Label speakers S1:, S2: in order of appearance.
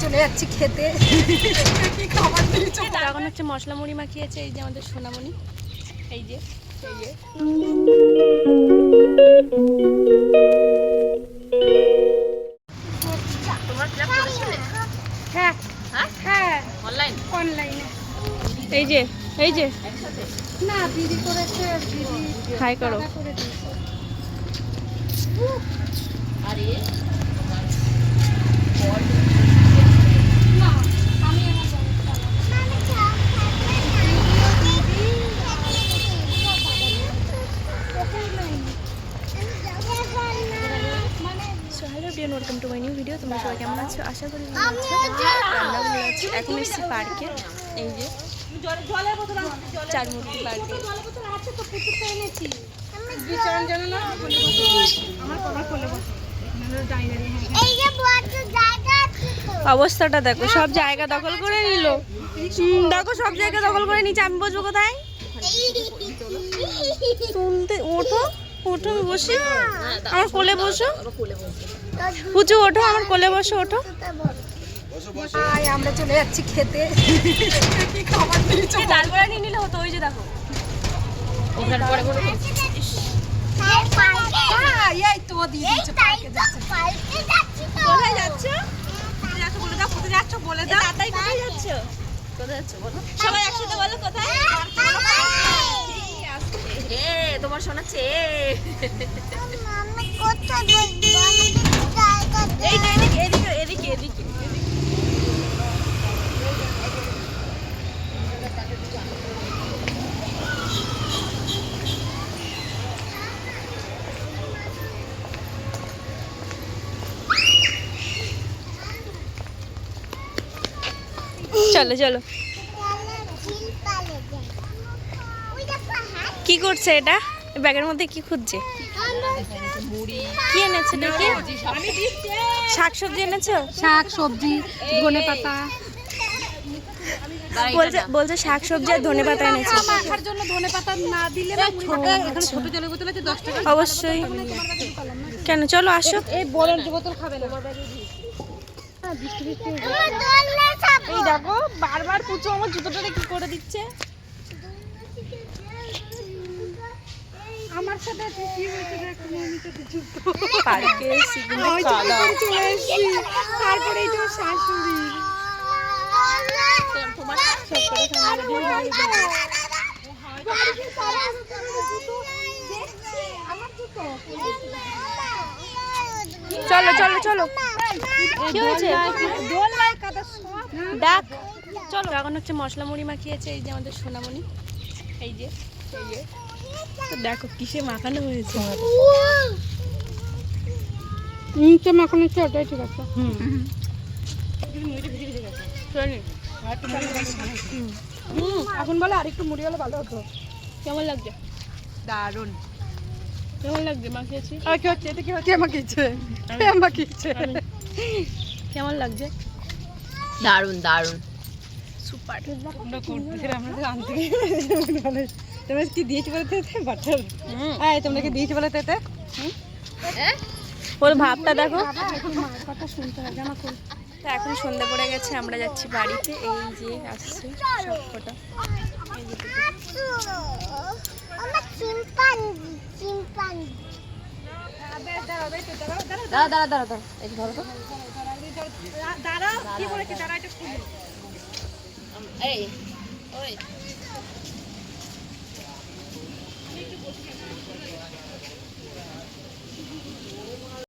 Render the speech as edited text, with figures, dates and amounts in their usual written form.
S1: চলে যাচ্ছি খেতে। কি খাবার দিয়েছো?
S2: এখন হচ্ছে মশলা মুড়ি মাখিয়েছে এই যে আমাদের সোনামণি। এই যে
S1: হ্যাঁ হ্যাঁ অনলাইনে।
S2: এই যে এই যে
S1: না দিদি করেছে, দিদি
S2: হাই করো।
S1: করে দিয়েছে। না আমি
S2: hello dear, welcome to my new video. তোমরা সবাই কেমন আছো? আশা করি ভালো আছো। এখন এসেছি পার্কে। এই যে চারমূর্তি পার্কে।
S1: বিচরণ যেন না আমার কবার কোলে বসে
S2: অবস্থাটা দেখো, সব জায়গা দখল করে নিল। দেখো সব জায়গা দখল করে নিচ্ছে। আমি বসবো কোথায়? শুনতে ওঠো ওঠো, বসি আমার কোলে বসো। পুচু ওঠো, আমার কোলে বসো, ওঠো।
S1: আমরা চলে যাচ্ছি খেতে। কি খাবার দিয়েছো?
S2: তারপরে নিয়ে নিলে হতো। ওই যে দেখো ওখানে পরে পরে
S1: এই তো দিয়ে দিচ্ছে পার্কে যাচ্ছে।
S2: কোথায় যাচ্ছ? কোথায় যাচ্ছ বলে দাও, কোথায় যাচ্ছ বলে দাও। তাই কোথায় যাচ্ছ? কোথায় যাচ্ছ বলো সবাই একসাথে, বলো কোথায়। তোমার শোনাচ্ছে এদিকে এদিকে এদিকে এদিকে। চলো চলো। কি করছে এটা? ব্যাগের মধ্যে কি খুঁজছে? কি এনেছো দেখি? শাকসবজি এনেছো?
S1: শাক সবজি ধনে পাতা।
S2: বলছে শাকসবজি আর ধনে পাতা এনেছো।
S1: মাখার জন্য ধনে পাতা না দিলে না ছোট, এখানে ছোট জলের বোতল আছে 10 টাকা।
S2: অবশ্যই। কেন, চলো আসো।
S1: এই বড় বোতল খাবে না।
S2: এই দেখো বারবার পুচু আমার জুতোটা কি করে দিচ্ছে।
S1: আমার সাথে কি হয়েছে দেখো, আমি তো জুতো
S2: পার্কে এসে কিন্তু কাদা।
S1: চলে এসেছি। তারপরে এই যে শাশুড়ি
S2: তোমার সব করে চলো চলো চলো। কি হয়েছে? ডাক চলো। এখন হচ্ছে মশলা মুড়ি মাখিয়েছে এই যে আমাদের সোনামণি। এই যে এই যে তো দেখো কিসে মাখানো হয়েছে।
S1: নিচে মাখানো হচ্ছে, ওটাই ঠিক আছে। এখন বলে আরেকটু মুড়ি হলে ভালো হতো।
S2: কেমন লাগছে?
S1: দারুণ।
S2: কেমন লাগছে মাখিয়েছি?
S1: আর কি হচ্ছে? এটা কি হচ্ছে? আমাকে ইচ্ছে আমাকে ইচ্ছে
S2: কেমন লাগছে?
S3: দারুন দারুন
S2: সুপার।
S1: আমরা করতেছি, আমরা আনতে তোমরা কি দিয়েছি বলতে বাটার? হ্যাঁ তোমরা কি দিয়েছি বলতে
S2: ওর ভাবটা দেখো।
S1: মার কথা শুনতে হবে আমার।
S2: তো এখন সন্ধ্যা পড়ে গেছে, আমরা যাচ্ছি বাড়িতে। এই যে আসছে সব কটা।
S3: দাঁড়া দাঁড়া দাঁড়া দাঁড়া এই ধরো তো
S1: দাঁড়া কি বলেছে? দাঁড়া এটা খুলে।
S3: এই ওই